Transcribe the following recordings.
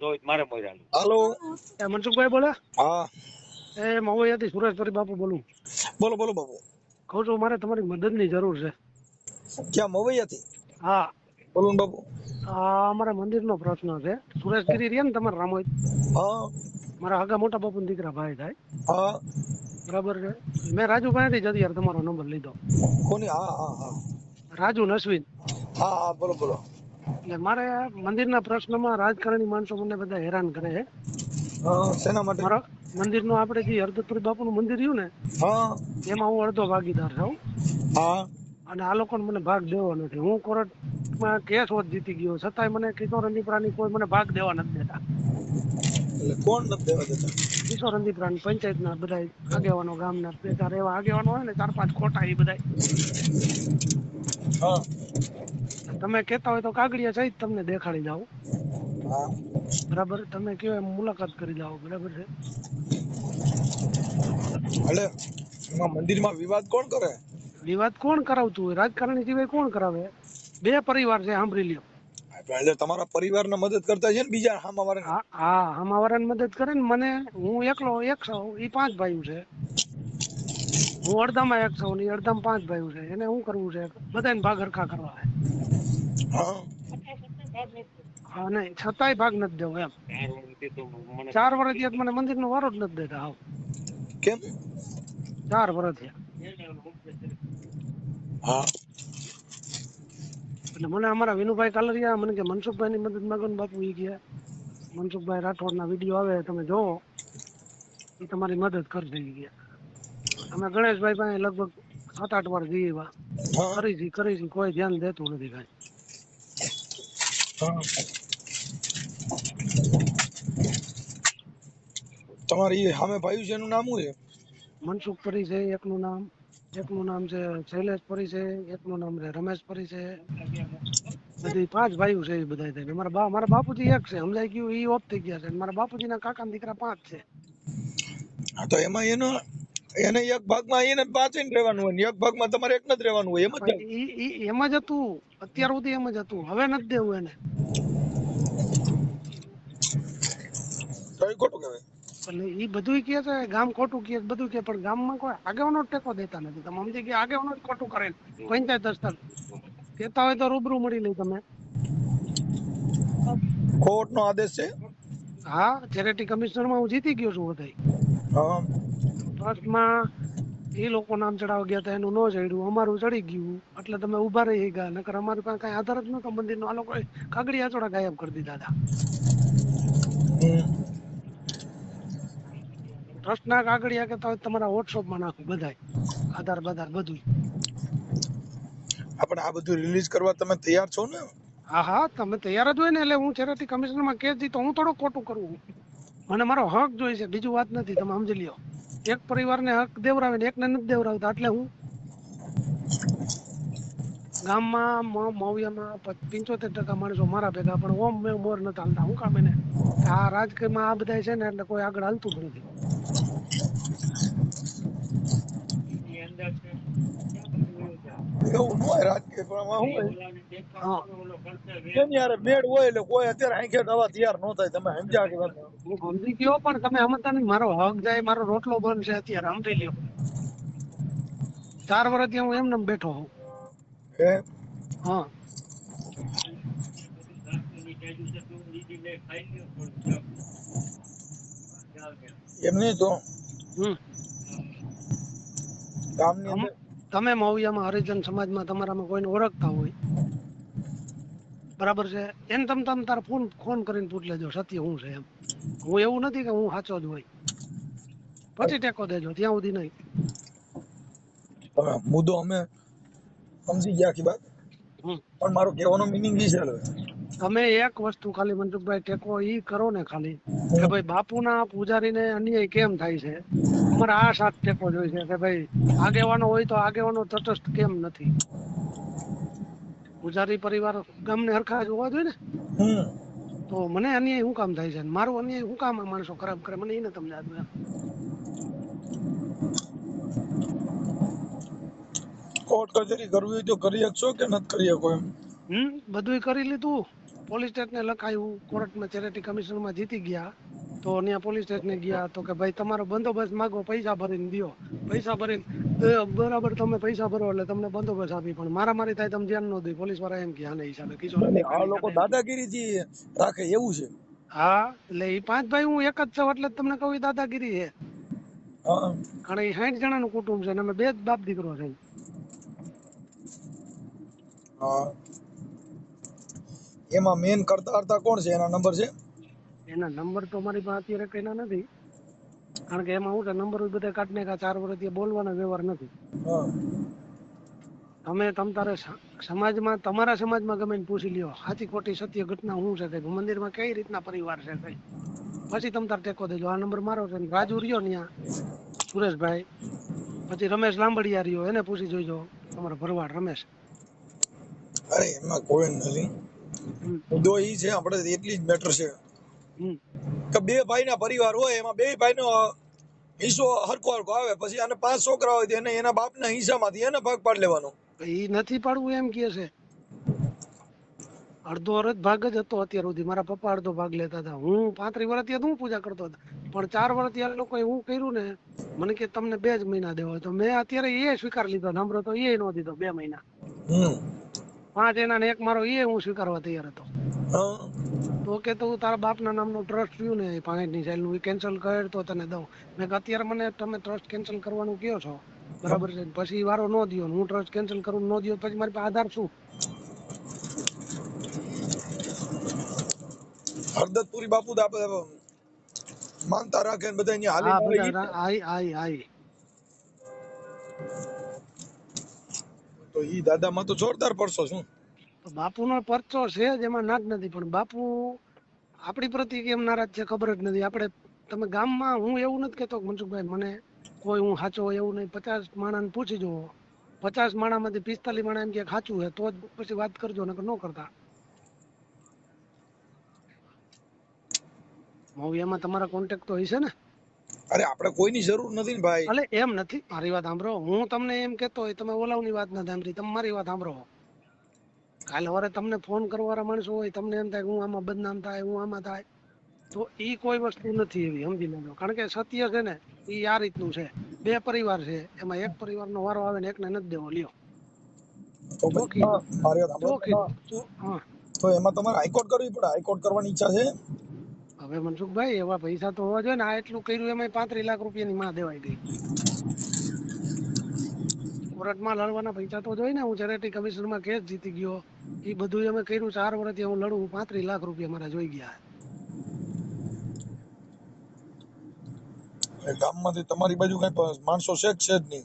હાલો. મનસુખભાઈ બોલે? હા મહુવાથી સુરેશભાઈ બાપુ બોલું. બોલો બોલો બાબુ. કહું છું મારે તમારી મદદની જરૂર છે. ક્યાં મવૈયાથી? હા, બોલો ને બાબુ. અમારા મંદિરનો પ્રશ્ન છે. સુરેશગીરી રહ્યા ને તમારા રામોઈ, હા મારા આગા મોટા બાપુ દીકરા ભાઈ થાય, હા. બરાબર છે. મેં રાજુભાઈ થી જ અત્યારે તમારો નંબર લીધો. કોની? હા હા હા રાજુ નસવીન. હા હા. બોલો બોલો. એટલે મારે મંદિરના પ્રશ્નમાં રાજકારણી માણસો મને બધા હેરાન કરે છે. હા, શેના માટે? મારા મંદિરનું આપણે જે હરદત્તપુરી બાપુનું મંદિર રહ્યું ને, હા એમાં હું અડધો ભાગીદાર છું. હા. અને આ લોકોને મને ભાગ દેવો નથી. હું કોર્ટમાં કેસ હોત જીતી ગયો, છતાંય મને કિશોર રંદીપરાની કોઈ મને ભાગ દેવા નથી દેતા. એટલે કોણ નથી દેવા દેતા? કિશોર રંદીપરાની પંચાયતના બધા આગેવાનો, ગામના બે ચાર એવા આગેવાનો હોય ને, 4-5 ખોટા એ બધા. હા તમે કહેતા હોય તો કાગળિયા સહિત તમને દેખાડી જાઓ, હા. બરાબર? તમે કયો એમ મુલાકાત કરી જાઓ, બરાબર છે? એટલે એમાં મંદિરમાં વિવાદ કોણ કરે? વિવાદ કોણ કરાવતું હોય? રાજકારણી સિવાય કોણ કરાવે? બે પરિવાર છે, સાંભળી લ્યો. એટલે તમારા પરિવારને મદદ કરતા છે ને બીજા હામા વાળાને? હા હા, અમાવાળાને મદદ કરે ને. મને, હું એકલો એક છું, એ 5 ભાઈઓ છે. હું અડધામાં એક છું ને ઈ અડધામાં 5 ભાઈઓ છે. એને શું કરવું છે? બધાને ભાગ હરખા કરવા છે. હા. હા, નહીં, છતાંય ભાગ નથી દેવો એમ. 4 વર્ષ થયા મને મંદિરનો વારો જ નથી દેતા. આવ કેમ? 4 વર્ષ થયા. હા. એટલે મને અમારા વિનુભાઈ કાલરિયા મને કે મનસુખભાઈ ની મદદ માંગો ને બાપુ. ઈ કે મનસુખભાઈ રાઠોડના વિડીયો આવે તમે જોવો, એ તમારી મદદ કરશે. ઈ કે અમે ગણેશભાઈ પાસે લગભગ 7-8 વાર જઈએ, હા કરી કોઈ ધ્યાન દેતું નથી કાંઈ. હા. તમારી સામે ભાઈ છે, એનું નામ શું છે? મનસુખ પરી છે એકનું નામ છે શૈલેષ પરી છે, એકનું નામ છે રમેશ પરી છે. બધી 5 ભાઈઓ છે. એ બધા થઈને મારા બાપુજી એક છે, સમજાઈ ગયું. એ ઓફ થઈ ગયા છે. મારા બાપુજીના કાકાના દીકરા 5 છે. હા, તો એમાં એને એક ભાગમાં એને 5 જ રહેવાનું હોય ને એક ભાગમાં તમારે એક જ રહેવાનું હોય, એમ જ. એમ જ હતું અત્યાર સુધી, એમ જ હતું. હવે નથી દેવું એને. તો એ ખોટું કહેવાય. એટલે એ બધું કે છે, ગામ ખોટું કે બધું કે, પણ ગામમાં કોઈ આગેવાનો ટેકો દેતા નથી. તમે સમજી ગયા? આગેવાનો જ ખોટું કરે. પંચાયત સ્તર કેતા હોય તો રૂબરૂ મળી લઈ તમે. કોર્ટનો આદેશ છે? હા, ચેરિટી કમિશનરમાં હું જીતી ગયો છું. બધા હા. ટ્રસ્ટમાં એ લોકો નામ ચડાવવા ગયા હતા, એનું ન ચડ્યું, અમારું ચડી ગયું. એટલે તમે ઉભા રહી ગયા. નકર અમારી પાસે કઈ આધાર જ નતો મંદિરનો. આ લોકો કાગડી આચોડા ગાયબ કરી દીધા હતા. ટ્રસ્ટના કાગળિયા કહેતા હોય તમારા વોટ્સઅપમાં નાખું, બધાય આધાર બાધાર બધું. આપણે આ બધું રિલીઝ કરવા તમે તૈયાર છો ને? હા હા, તમે તૈયાર જ હોય ને. એટલે હું ચેરિટી કમિશનરમાં કેસ દી તો હું થોડો ખોટું કરું. મને મારો હક જોઈશે, બીજું વાત નથી. તમે સમજી લ્યો. એક પરિવારને હક દેવરાવે ને એકને નથી દેવરાવતા. એટલે હું ગામમાં મવિયામાં 75% માણસો મારા ભેગા, પણ ઓમ મોર નથી હાલતા. હું કામ એને આ રાજકીયમાં આ બધા છે ને, એટલે કોઈ આગળ હાલતું જ નથી. એવું ન હોય રાજકીયમાં. શું હા, હોય જેની હારે મેળ હોય એટલે કોઈ અત્યારે આંખે દવા તૈયાર ન થાય. તમે સમજ્યા કે વાત? હું સમજી ગયો, પણ તમે સમજતા નહીં. મારો હક જાય, મારો રોટલો બનશે અત્યારે. સમજી લ્યો. 4 વર્ષથી હું એમને બેઠો છું. હે? હા. એમ નહીં તો હમ ગામની અંદર તમે મવિયામાં હરિજન સમાજમાં તમારામાં કોઈને ઓળખતા હોય, બરાબર છે? એને તમે તારા ફોન કરીને પૂછ લેજો સત્ય હું છે એમ. હું એવું નથી કે હું સાચો જ હોય. પછી ટેકો દેજો, ત્યાં સુધી નહીં. મુદ્દો અમે સમજી ગયા કે વાત, પણ મારો કહેવાનો મિનિંગ એ છે. તમે એક વસ્તુ ખાલી મનસુખભાઈ ટેકો ઈ કરો ને, ખાલી કે ભાઈ બાપુના પૂજારીને અન્યાય કેમ થાય છે. અમારે આ સાથ ટેકો જોઈ છે કે ભાઈ આગેવાનો હોય તો આગેવાનો તટસ્થ કેમ નથી. પૂજારી પરિવાર ગામને હરખા જોવા જોઈએ ને. તો મને અન્યાય શું કામ થાય છે, મારું અન્યાય શું કામ માણસો ખરાબ કરે, મને એને સમજાતું એમ. કોર્ટ કચેરી કરવી હોય તો કરી શકશો કે નથી કરી શકો એમ? બધું કરી લીધું. પોલીસ સ્ટેશને લખાયું, કોર્ટમાં ચેરિટી કમિશનમાં જીતી ગયા તો ત્યાં પોલીસ સ્ટેશને ગયા તો કે ભાઈ તમારો બંદોબસ્ત માગો, પૈસા ભરીને દ્યો. પૈસા ભરીને બરાબર તમે પૈસા ભરો એટલે તમને બંદોબસ્ત આપી, પણ મારામારી થાય તમે ધ્યાન ન દઈ. પોલીસ વાળા એમ કે આના હિસાબે કિશોર અને આ અંદીપરાની લોકો હિસાબે એમ કે. દાદાગીરીથી રાખે એવું છે. હા એટલે એ 5 ભાઈ હું એક જ છું એટલે જ તમને કહું ઈ દાદાગીરી છે. હા કારણ એ 60 જણાનું કુટુંબ છે અને અમે 2 જ બાપ દીકરો છે. હા એમાં મેન કરતા કોણ છે, એના નંબર છે? એના નંબર તો મારી પાસે અત્યારે કઈના નથી, કારણ કે એમાં હું છે નંબર બધા કાઢી નાખ્યા. 4 વર્ષથી બોલવાનો વ્યવહાર નથી. હા તમે તારે સમાજમાં, તમારા સમાજમાં ગમે એને પૂછી લ્યો સાચી ખોટી સત્ય ઘટના શું છે, કે મંદિરમાં કઈ રીતના પરિવાર છે કઈ, પછી તમે તાર ટેકો દેજો. આ નંબર મારો છે. રાજુ રહ્યો ને સુરેશભાઈ, પછી રમેશ લાંબડિયા રહ્યો, એને પૂછી જોઈજો. તમારો ભરવાડ રમેશ. અરે એમાં કોઈ નથી. હમ મુદ્દો ઈ છે આપણે એટલી જ મેટર છે હમ કે 2 ભાઈના પરિવાર હોય, એમાં 2 ભાઈનો હિસ્સો હરખો હરખો આવે. પછી આને 5 છોકરા હોય તો એને એના બાપના હિસ્સામાંથી એને ભાગ પાડી લેવાનો. એ નથી પાડવું એમ કે છે. અડધો અડધ ભાગ જ હતો અત્યાર સુધી. મારા પપ્પા અડધો ભાગ લેતા હતા. હું 35 વર્ષથી હું પૂજા કરતો હતો, પણ 4 વર્ષથી આ લોકોએ હું કર્યું ને, મને કે તમને 2 જ મહિના દેવો, તો મેં અત્યારે એ સ્વીકાર લીધો. નંબર તો એ નો દીધો 2 મહિના. હમ 5 એના ને 1 મારો એ હું સ્વીકારવા તૈયાર હતો. હા તો કે તું તારા બાપના નામનું ટ્રસ્ટ રહ્યું ને 65ની સાલનું, એ કેન્સલ કર તો તને દઉં. મેં કે અત્યારે મને તમે ટ્રસ્ટ કેન્સલ કરવાનું કહો છો, બરાબર છે, પછી વારો ન દયો, હું ટ્રસ્ટ કેન્સલ કરું ન દયો, પછી મારી પાસે આધાર શું? હરદતપુરી બાપુ તો આપણે માનતા રાખે ને બધા અહીંયા હા હાલીને આવે ઈ બધા જ. આઈ તો ઈ દાદામાં તો જોરદાર પડશો શું. તો બાપુનો પરચો છે જ, એમાં ના જ નથી. પણ બાપુ આપણી પ્રતિ કેમ નારાજ છે ખબર જ નથી. આપણે તમે ગામમાં, હું એવું નથી કહેતો મનસુખભાઈ મને કોઈ હું સાચો હોય એવું નહીં. 50 માણસને પૂછી જુઓ, 50 માણસમાંથી 45 માણસ એમ કે સાચું છે તો જ પછી વાત કરજો, નકર ન કરતા. એમાં તમારા કોન્ટેક્ટ તો હશે ને? અરે આપણે કોઈની જરૂર નથી ને ભાઈ. એટલે એમ નથી, મારી વાત સાંભળો. હું તમને એમ કેતો હોય, તમે ઓલાવની વાત નથી સાંભળી, તમે મારી વાત સાંભળો. કાલે સવારે તમને ફોન કરવાવાળા માણસો હોય, તમને એમ થાય કે હું આમાં બદનામ થાય, હું આમાં થાય, તો ઈ કોઈ વસ્તુ નથી એવી, સમજી લેજો. કારણ કે સત્ય છે ને ઈ આ રીતનું છે. 2 પરિવાર છે, એમાં એક પરિવારનો વારો આવે ને એકને નથી દેવો. લ્યો તો ચોખી મારી વાત ચોખી સાંભળો. હા. તો એમાં તમારે હાઈકોર્ટ કરવી પડે. હાઈકોર્ટ કરવાની ઈચ્છા છે? હવે મનસુખભાઈ એવા પૈસા તો હોવા જોઈએ ને. આ એટલું કર્યું એમાં 35 લાખ રૂપિયાની માં દેવાઈ ગઈ. કોર્ટમાં લડવાના પૈસા તો જોઈએ ને. હું ચેરિટી કમિશનમાં કેસ જીતી ગયો, એ બધું અમે કર્યું. 4 વર્ષથી હું લડું, 35 લાખ રૂપિયા મારા જોઈ ગયા. ગામમાંથી તમારી બાજુ કઈ માણસો છે જ નહીં.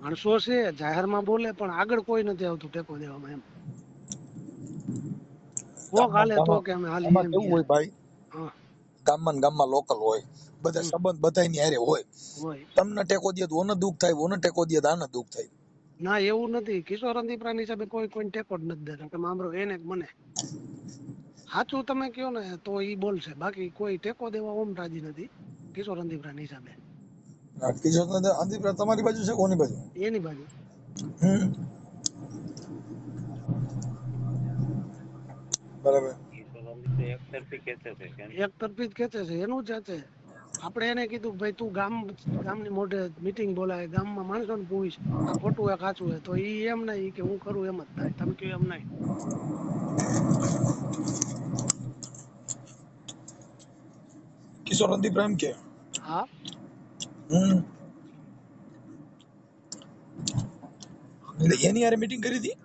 માણસો છે જાહેરમાં બોલે, પણ આગળ કોઈ નથી આવતું ટેકો દેવામાં. એમ કોક હાલે તો કે અમે હાલી આમાં એમ કેવું કે. હોય ભાઈ, હા ગામમાં લોકલ હોય, બધા સંબંધ બધાની હારે હોય. હોય તમને ટેકો દે તો ઓને દુઃખ થાય, ઓને ટેકો દે તો આને દુઃખ થાય. ના એવું નથી. કિશોર અંદીપરાની હિસાબે કોઈ કોઈને ટેકો જ નથી દેતા. તમે સાંભળો, એને મને સાચું તમે કયો ને તો ઈ બોલશે, બાકી કોઈ ટેકો દેવા ઓમ રાજી નથી કિશોર અંદીપરાની હિસાબે. કિશોર અંદીપરા તમારી બાજુ છે, કોની બાજુ? એની બાજુ. હમ બરાબર. એક તરફી જ ખેંચે છે, એનું જ છે. આપણે એને કીધું ભાઈ તું ગામની મોઢે મીટિંગ બોલાય, ગામમાં માણસોને પૂછ આ ખોટું હે કાચું હે, તો ઈ એમ નહીં કે હું કરું એમ જ થાય. તમે કયો એમ નહીં. કિશોર અંદીપરા એમ કે હા હમ એટલે એની હારે મીટિંગ કરી હતી.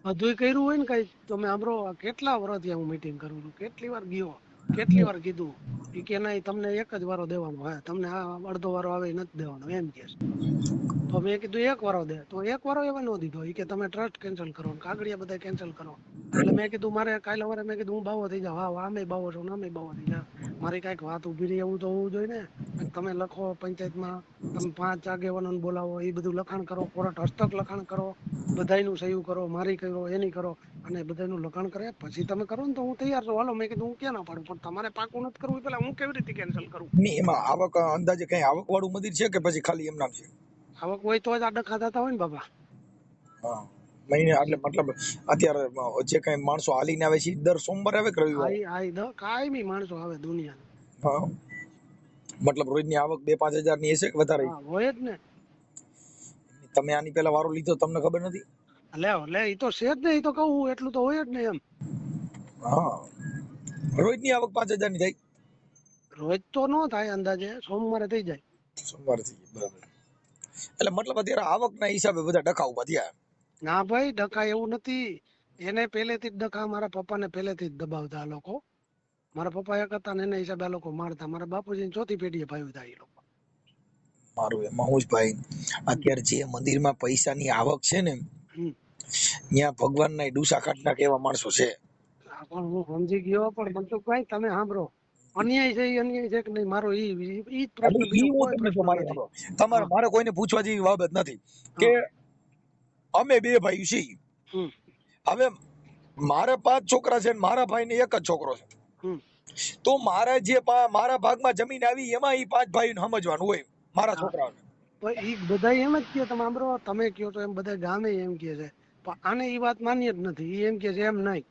બધું કર્યું હોય ને કઈ. તમે સાંભળો, કેટલા વર્ષથી હું મીટિંગ કરું છું, કેટલી વાર ગયો, કેટલી વાર કીધું. ઈ કે નહીં તમને એક જ વારો દેવાનો હે, તમને આ અડધો વારો આવે નથી દેવાનો એમ કે. તો મેં કીધું 1 વારો દે, તો 1 વારો એવા ન દીધો. ઈ કે તમે ટ્રસ્ટ કેન્સલ કરો, કાગળિયા બધા કેન્સલ કરો. એટલે મેં કીધું મારે કાલે સવારે મેં કીધું હું બાવો થઈ જાવ. હા આમે બાવો છો, આમે બાવો થઈ જાવ. મારી કઈક વાત ઉભી રહી એવું તો હોવું જોઈએ ને. તમે લખો પંચાયતમાં, તમે 5 આગેવાનોને બોલાવો, એ બધું લખાણ કરો, કોર્ટ હસ્તક લખાણ કરો, બધાયનું સહી કરો, મારી કરો, એની કરો, અને બધાયનું લખાણ કરે પછી તમે કરો ને તો હું તૈયાર છું. હાલો, મેં કીધું હું ક્યાં ના પાડું, પણ તમારે પાકું નથી કરવું પેલા હું કેવી રીતે કેન્સલ કરું? એમાં આવક અંદાજે કઈ આવક વાળું મંદિર છે કે પછી ખાલી એમ નામ છે? આવક હોય તો જ આ ડખા થતા હોય ને બાબા. હા મહિને એટલે મતલબ અત્યારે જે કઈ માણસો હાલીને આવે છે ઈ દર સોમવારે આવે કે રવિવારે? કાયમી માણસો આવે દુનિયા. હા, મતલબ રોજની આવક 2-5 હજાર ની હશે કે વધારે? હા હોય જ ને. તમે આની પહેલા વારો લીધો તમને ખબર નથી? લે ઈ તો છે જ ને, ઈ તો કહું એટલું તો હોય જ ને એમ. હા, રોજની આવક 5,000 ની થાય? રોજ તો નો થાય, અંદાજે સોમવારે થઈ જાય. સોમવારથી, બરાબર. એટલે મતલબ અત્યારે આવકના હિસાબે બધા ડખા ઉભા થયા. ના ભાઈ, ડખા એવું નથી. એને પહેલેથી જ ડખા મારા પપ્પાને પહેલેથી જ દબાવતા આ લોકો. મારા પપ્પા એક હતા ને એના હિસાબે આ લોકો મારતા. મારા બાપુજી ચોથી પેઢીએ ભાઈ હતા એ લોકો. મારું એમાં હું જ ભાઈ, અત્યારે જે મંદિરમાં પૈસાની આવક છે ને હમ. ત્યાં ભગવાનના ડૂસા કાઢ નાખે એવા માણસો છે. હા, પણ હું સમજી ગયો, પણ મનસુખભાઈ તમે સાંભળો, અન્યાય છે એ અન્યાય છે કે નહીં, મારો ઈ જ પ્રશ્ન, એટલે બીજો ઈ હું કોઈ તમને પ્રશ્ન જો મારી નથી. આપો. તમારે હા મારે કોઈને પૂછવા જેવી બાબત નથી કે હા. અમે 2 ભાઈ છીએ. હમ હવે મારા 5 છોકરા છે ને મારા ભાઈને એક જ છોકરો છે. હમ. તો મારા મારા ભાગમાં જમીન આવી એમાં ઈ 5 ભાઈને સમજવાનું હોય મારા હા, છોકરાઓને. તો ઈ બધા એમ જ કહે, તમે સાંભળો, તમે કહો તો એમ બધા ગામે એમ કહે છે, પણ આને ઈ વાત માન્ય જ નથી. ઈ એમ કહે છે એમ નહીં,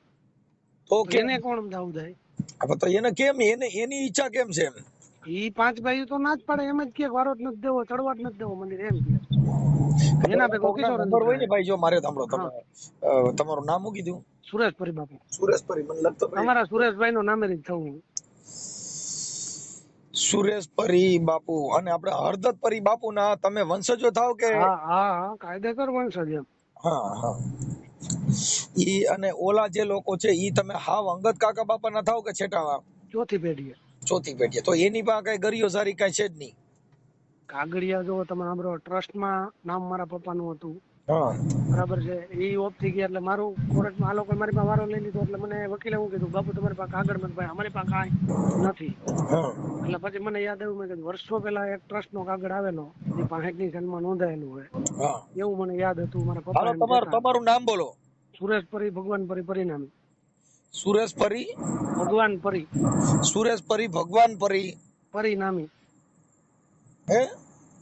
તો તો કે એને કોણ સમજાવું જાય? હવે તો એને કેમ એની ઈચ્છા કેમ છે એમ? ઈ 5 ભાઈ તો ના જ પાડે, એમ જ કે વારો જ નથી દેવો, ચડવા જ નથી દેવો મંદિર, એમ કે. એના ભેગો કોકના કિશોર નંબર હોય ને જાય. ભાઈ, જો મારે સાંભળો તમે હા, તમારું નામ શું કીધું? સુરેશપરી બાપુ. સુરેશપરી. મને લગતો ભાઈ તમારા સુરેશભાઈ નું નામે જ થવું. સુરેશપરી બાપુ અને આપણે હરદત્તપરી બાપુ ના તમે વંશજો થાવ કે? હા હા હા, કાયદેસર વંશજ એમ. હા હા. ઈ અને ઓલા જે લોકો છે ઈ તમે હાવ અંગત કાકા બાપા ના થાવ કે છેટાવા? ચોથી પેઢીએ. ચોથી પેઢી. તો એની પાસે કઈ ગરિયો સારી કઈ છે જ નહીં. કાગળિયા જો તમે સાંભળો, ટ્રસ્ટમાં નામ મારા પપ્પાનું હતું, હા બરાબર છે. એ ઓફ થઈ ગયા એટલે મારું કોર્ટમાં આ લોકો મારી પાસે વારો લઈ લીધો, એટલે મને વકીલે એવું કીધું, બાપુ તમારી પાસે કાગળ નથી. ભાઈ અમારી પાસે કાંઈ નથી. હા એટલે પછી મને યાદ આવ્યું, મેં કીધું વર્ષો પહેલા એક ટ્રસ્ટ નો કાગળ આવેલો, જે 65 સનમાં નોંધાયેલું હોય, હા. એવું મને યાદ હતું. મારા પપ્પા હાલો એમ તમારું કહેતા, તમારું નામ બોલો. સુરેશપરી ભગવાનપરી પરિણામી. સુરેશપરી. ભગવાનપરી. સુરેશપરી ભગવાનપરી. પરિણામી. હે?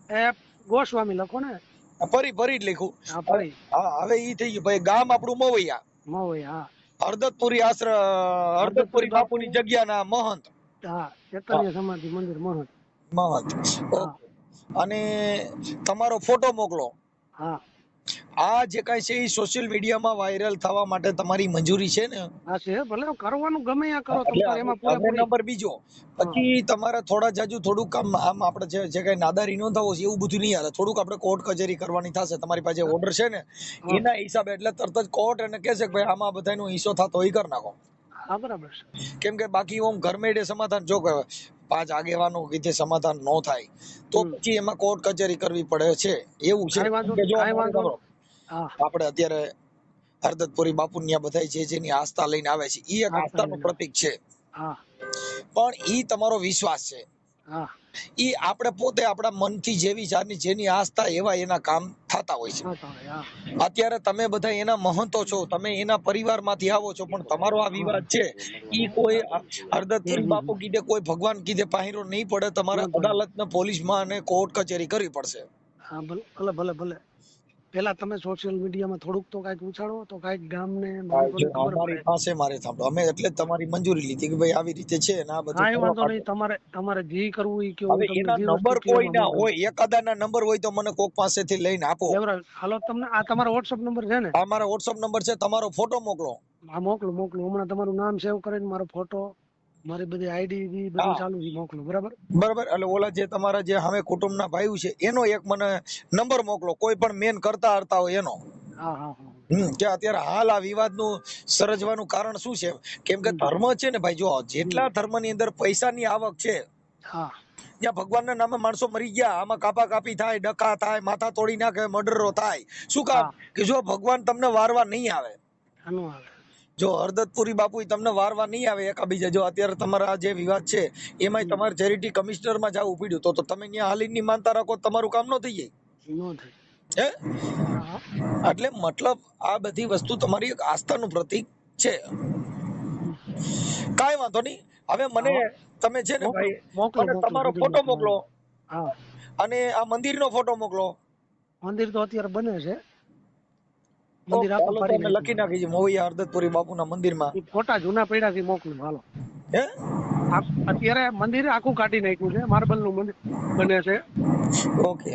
એ ગોસ્વામી લખો ને. પરી પરી જ લખ્યું. હા, પરી. હા, હવે ઈ થઈ ગયું ભાઈ. ગામ આપણું મોવૈયા. મોવૈયા. હા. હરદત્તપુરી હરદત્તપુરી હરદત્તપુરી બાપુ. બાપુની જગ્યાના મહંત. હા, હા, ચેતન્ય સમાધિ મંદિર મહંત. મહંત. હા ઓકે. અને તમારો ફોટો મોકલો. હા. આ જે કાંઈ છે એ સોશિયલ મીડિયામાં વાયરલ થવા માટે તમારી મંજૂરી છે ને? હા છે, ભલે કરવાનું ગમે ત્યાં કરો, તમ એટલે તાર હવે એમાં હવે પૂરેપૂરી. નંબર બીજો. હા પછી તમારે થોડા જાજુ થોડુંક આમ આપણે જે કઈ નાદારી નો થવો છે એવું બધું નહીં હાલે. થોડુંક આપણે કોર્ટ કચેરી કરવાની થશે. તમારી પાસે ઓર્ડર છે ને હા એના હિસાબે એટલે તરત જ કોર્ટ એને કહેશે કે ભાઈ આમાં બધાનો હિસ્સો થતો હોય કરી નાખો. હા, બરાબર છે. કેમ કે બાકી ઓમ ઘરમેળે સમાધાન જો 5 આગેવાનો કીધે સમાધાન ન થાય તો હમ. પછી એમાં કોર્ટ કચેરી કરવી પડે છે. એવું છે. કાંઈ કેમ વાંધો કે નહીં, જો કાંઈ મારે વાંધો સાંભળો, નહીં. હા, આપણે અત્યારે હરદત્તપુરી બાપુ ત્યાં બધા છે જેની આસ્થા લઈને આવે છે ઈ એક આસ્થા આસ્થાનું લઈને. પ્રતીક છે. હા પણ ઈ તમારો વિશ્વાસ છે. હા. ઈ આપણે પોતે આપણા મનથી જેવી જાતની જેની આસ્થા એવા એના કામ થતા હોય છે. હા તો હવે, હા અત્યારે તમે બધા એના મહંતો છો, તમે એના પરિવારમાંથી આવો છો, પણ તમારો આ હા. વિવાદ છે ઈ કોઈ હમ હરદત્તપુરી હમ બાપુ હમ. કીધે કોઈ ભગવાન કીધે પાහිરો નહીં પડે. તમારે ન પડે. અદાલતને પોલીસમાં અને કોર્ટ કચેરી કરવી પડશે. હા, ભલે ભલે ભલે ભલે. પેલા તમે સોશિયલ મીડિયામાં થોડુંક તો કાંઈક ઉછાળો, તો કાંઈક ગામને જો માણસોને ખબર અમારી પડે. પાસે મારે સાંભળો, અમે એટલે જ તમારી મંજૂરી લીધી કે ભાઈ આવી રીતે છે ને આ બધું કાંઈ કરવા વાંધો માટે. નહીં, તમારે તમારે જે કરવું એ કયો, હવે હું તમને એના જે વસ્તુ નંબર કયો કોઈ એમાં ના મોકલું. હોય, એકાદાના નંબર હોય તો મને કોક પાસેથી લઈને આપો. લેવરાજ, હાલો, તમને આ તમારો વોટ્સઅપ નંબર છે ને? આ મારો WhatsApp નંબર છે. તમારો ફોટો મોકલો. હા, મોકલું મોકલું. હમણાં તમારું નામ સેવ કરીને મારો ફોટો, મારી બધી આઈડી બધું હા, ચાલુ છે, મોકલું. બરાબર. બરાબર. એટલે ઓલા જે તમારા જે સામે કુટુંબના ભાઈઓ છે એનો એક મને નંબર મોકલો, કોઈ પણ મેન કરતા હરતા હોય એનો. હા હા હા. કે અત્યારે હાલ આ વિવાદનું સર્જવાનું કારણ શું છે? કેમ કે હમ ધર્મ છે ને ભાઈ, જો હમ. જેટલા ધર્મની અંદર પૈસાની આવક છે હા ત્યાં ભગવાનના નામે માણસો મરી ગયા, આમાં કાપા કાપી થાય, ડખા થાય, માથા તોડી નાખે, મર્ડરો થાય. શું કામ? હા. કે જો ભગવાન તમને વારવા નહીં આવે. આનું આવે. જો હરદત્તપુરી બાપુ તમને વારવા નહીં આવે એકાબીજા, જો અત્યારે તમારા આ જે વિવાદ છે એમાંય હમ. તમારે ચેરિટી કમિશનરમાં જવું પડ્યું તો તમે ત્યાં હાલીની માનતા રાખો તો તમારું કામ ન થઈ જાય. નો થાય. હે? હા હા. એટલે મતલબ આ બધી વસ્તુ તમારી એક આસ્થાનું પ્રતીક છે. હમ. કાંઈ વાંધો નહીં. હવે મને હા, તમે છે ને મોકલો ભાઈ, મોકલો મને મોકલો, તમારો બધું ફોટો મોકલો. મોકલો હા. અને આ મંદિરનો ફોટો મોકલો. મંદિર તો અત્યારે બને છે. મંદિર આખું હાલો ફરી તમે લખી નાખી છે મોવૈયા હરદતપુરી બાપુના મંદિરમાં. એ ફોટા જૂના પડ્યા થી મોકલું હાલો. હે અત્યારે મંદિર આખું કાઢી નાખ્યું છે, માર્બલ નું મંદિર બને છે. ઓકે.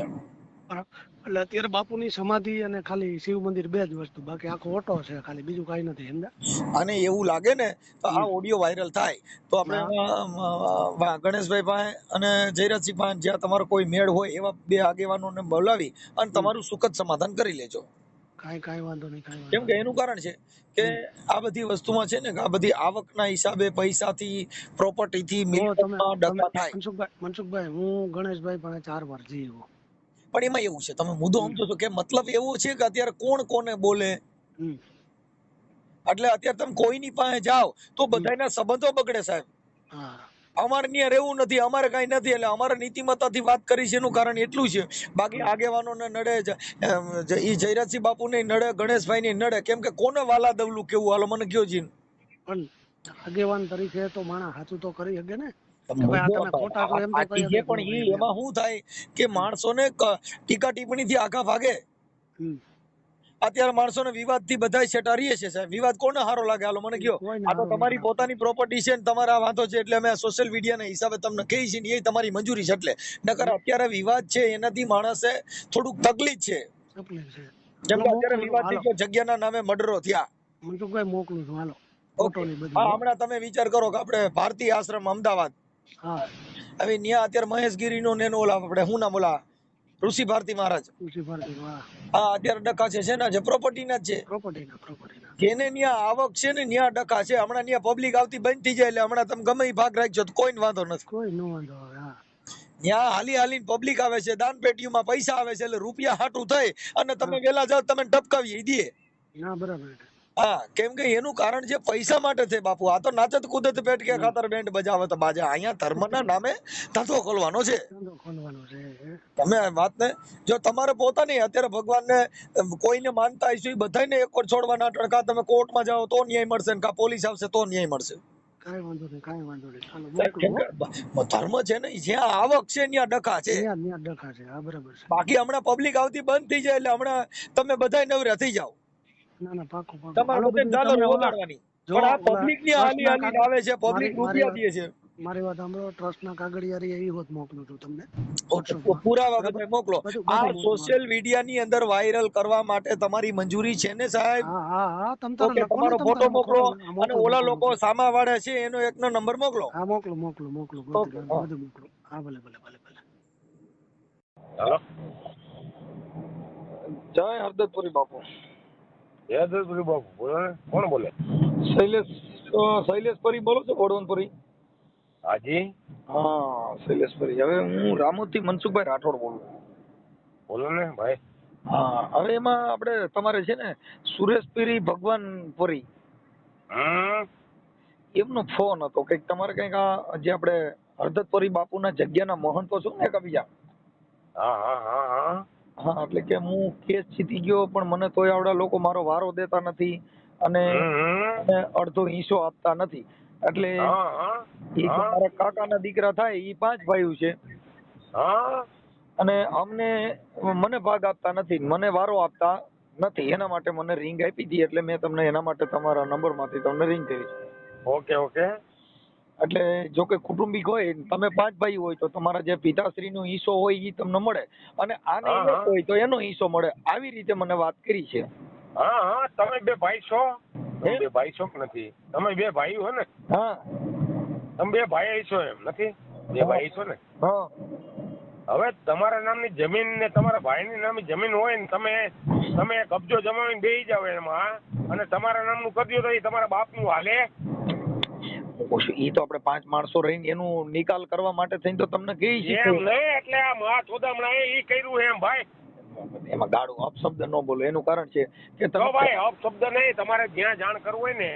એટલે અત્યારે બાપુની સમાધિ અને ખાલી શિવ મંદિર બે જ વસ્તુ, બાકી આખો ઓટો છે ખાલી, બીજું કઈ નથી સમજા. અને એવું લાગે ને તો આ ઓડિયો વાયરલ થાય તો આપણે ગણેશભાઈ પાસે અને જયરાજસિંહ પાસે જ્યાં તમારો કોઈ મેળ હોય એવા બે આગેવાનોને બોલાવી અને તમારું સુખદ સમાધાન કરી લેજો. કાંઈ વાંધો નહીં, કાંઈ કેમ વાંધો કે એનું કારણ છે કે આ બધી વસ્તુમાં છે ને કે આ બધી આવકના હિસાબે પૈસાથી પ્રોપર્ટીથી મિલકતમાં ડખા થાય. મનસુખભાઈ હું ગણેશભાઈ પાસે 4 વાર જઈ આવ્યો. પણ એમાં એવું છે, તમે મુદ્દો સમજો છો કે મતલબ એવો છે કે અત્યારે કોણ કોને બોલે, એટલે અત્યારે તમે કોઈની પાસે જાઓ તો બધાના સંબંધો બગડે સાહેબ. અમારે ત્યાં રહેવું નથી, અમારે કઈ નથી, એટલે અમારે નીતિમત્તાથી વાત કરી છે એનું કારણ એટલું છે. બાકી આગેવાનોને નડે, ઈ જયરાજસિંહ બાપુને નડે, ગણેશભાઈ ને નડે, કેમ કે કોને વાલા દવલું કેવું, હાલો મને કયો જી. પણ આગેવાન તરીકે તો માણસ સાચું તો કરી શકે ને. એમાં શું થાય કે માણસોને ટીકા ટિપ્પણી થી આઘા ભાગે. અત્યારે માણસોને વિવાદ થી બધા સેટારીએ છે સાહેબ. વિવાદ કોને સારો લાગે, હાલો મને કયો. આ તો તમારી પોતાની પ્રોપર્ટી છે ને તમારા વાંધો છે એટલે અમે સોશિયલ મીડિયા ના હિસાબે તમને કહી છીએ, એ તમારી મંજૂરી છે એટલે. નકર અત્યારે વિવાદ છે એનાથી માણસે થોડુંક તકલીફ છે, જેમ કે અત્યારે વિવાદની જગ્યાના નામે મર્ડરો થયા. મનસુખભાઈ મોકલું છું હાલો. હમણાં તમે વિચાર કરો કે આપણે ભારતીય આશ્રમ અમદાવાદ, હવે ત્યાં અત્યારે મહેશગીરી નો નેનો ઓલા આપણે શું નામ ઓલા ઋષિ ભારતી મહારાજ, હા અત્યારે ડખા છે શેના છે, પ્રોપર્ટી ના જ છે. જેને ત્યાં આવક છે ને ત્યાં ડખા છે. હમણાં ત્યાં પબ્લિક આવતી બંધ થઈ જાય એટલે હમણાં તમે ગમે એ ભાગ રાખજો તો કોઈ વાંધો નથી. ત્યાં હાલી હાલી પબ્લિક આવે છે, દાન પેટીઓમાં પૈસા આવે છે, એટલે રૂપિયા હાટું થઈ અને તમે વેલા જાવ તમે ટપકાવી દે. બરાબર. હા, કેમ કે એનું કારણ છે પૈસા માટે છે બાપુ. આ તો નાચત કુદત પેટ કે ખાતર બેન્ડ બજાવે તો બાજા. અહીંયા ધર્મના નામે ધંધો ખોલવાનો છે. તમે વાત ને જો તમારે પોતાની અત્યારે ભગવાનને કોઈને માનતા હશો એ બધાને એક વાર છોડવાના ટકા તમે કોર્ટમાં જાઓ તો ન્યાય મળશે ને કા પોલીસ આવશે તો ન્યાય મળશે. ધર્મ છે ને જ્યાં આવક છે ત્યાં ડખા છે. બાકી હમણાં પબ્લિક આવતી બંધ થઈ જાય એટલે હમણાં તમે બધા નવરા થઈ જાઓ. તમારે બધે ઝાલર વગાડવાની. પણ આ પબ્લિક ની હાલી હાલી આવે છે, પબ્લિક રૂપિયા દે છે. મારી વાત સાંભળો, ટ્રસ્ટ ના કાગળિયા એ હોત મોકલું છું તમને. પુરાવા બધા મોકલો. આ સોશિયલ મીડિયા ની અંદર વાયરલ કરવા માટે તમારી મંજૂરી છે ને સાહેબ? ઓકે, તમારો ફોટો મોકલો અને ઓલા લોકો સામા વાળે છે એનો એકનો નંબર મોકલો. હા મોકલો. બધું મોકલો. હા ભલે. હેલો, જય હરદતપુરી બાપુ. હરદતપુરી બાપુ બોલો ને. કોણ બોલે? શૈલેષ પરી બોલો છો, વડવનપુરી? હાજી. હા શૈલેષ પરી. હવે હું રામોદ થી મનસુખભાઈ રાઠોડ બોલું. બોલો ને ભાઈ. હા, હવે એમાં આપણે તમારે છે ને સુરેશ પીરી ભગવાનપુરી એમનો ફોન હતો કઈક તમારે કઈક આ જે આપણે હરદતપુરી બાપુના જગ્યાના મહંતો છો ને કવિયા. હા, એટલે કે હું કેસ જીતી ગયો પણ મને તોય આવડા લોકો મારો વારો દેતા નથી અને અડધો હિસ્સો આપતા નથી. એટલે એ મારા કાકાના દીકરા થાય એ 5 ભાઈઓ છે અને મને ભાગ આપતા નથી, મને વારો આપતા નથી. એના માટે મને રિંગ આપી હતી એટલે મેં તમને એના માટે તમારા નંબર માંથી તમને રિંગ કરી. ઓકે. એટલે જો કે કુટુંબિક હોય, તમે 5 ભાઈ હોય તો તમારા જે પિતાશ્રી નો હિસ્સો હોય એ તમને મળે અને આને એક હોય તો એનો હિસ્સો મળે. આવી રીતે મને વાત કરી છે. તમે 2 ભાઈ છો? તમે 2 ભાઈ છો કે નથી? તમે 2 ભાઈ હો ને? હા, તમે 2 ભાઈ છો એમ નથી? 2 ભાઈ છો ને? હા. હવે તમારા નામની જમીન ને તમારા ભાઈની નામની જમીન હોય ને તમે કબજો જમાવીને બેસી જાવ એમાં અને તમારા નામનું કરી દો તો એ તમારા બાપનું હાલે? ઈ તો આપણે 5 માણસો રહીને એનું નિકાલ કરવા માટે થઈને તો તમને કહી છે એમ નહીં. એટલે આ મા ચોદામણા ઈ કર્યું એમ ભાઈ. એમાં ગાળો અપશબ્દ ન બોલો. એનું કારણ છે કે તો ભાઈ અપશબ્દ નહીં. તમારે જ્યાં જાણ કરવું હોય ને,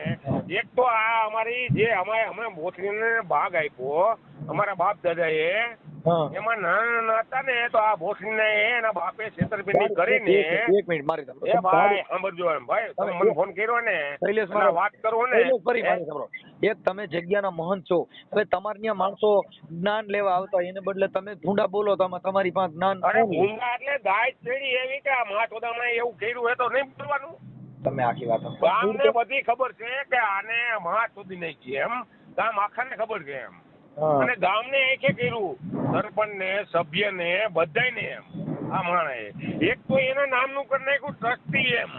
એક તો આ અમારી જે અમે બોથરીને ભાગ આપ્યો અમારા બાપ દાદાએ, એમાં નાના હતા ને તો આ ભોસડીને એના બાપે છેતરપિંડી કરીને. એક મિનિટ મારી સાંભળો. એ ભાઈ સાંભળજો એમ ભાઈ, તમે મને ફોન કર્યો ને વાત કરો ને. એક તમે જગ્યાના મહંત છો. હવે તમારે ત્યાં માણસો જ્ઞાન લેવા આવતા એને બદલે તમે ભૂંડા બોલો તો તમારી પાસે જ્ઞાન. અરે ભૂંડા એટલે ગાય ચડી એવી કે આ મા ચોદામણા એવું કર્યું હોય તો નહીં બોલવાનું? તમે આખી વાત ગામને બધી ખબર છે કે આને માં સુધી નહીં કે એમ ગામ આખાને ખબર છે એમ અને ગામને એકે કર્યું સરપંચ ને સભ્ય ને બધાને એમ આ માણસે એક તો એના નામનું કરી નાખ્યું ટ્રસ્ટી એમ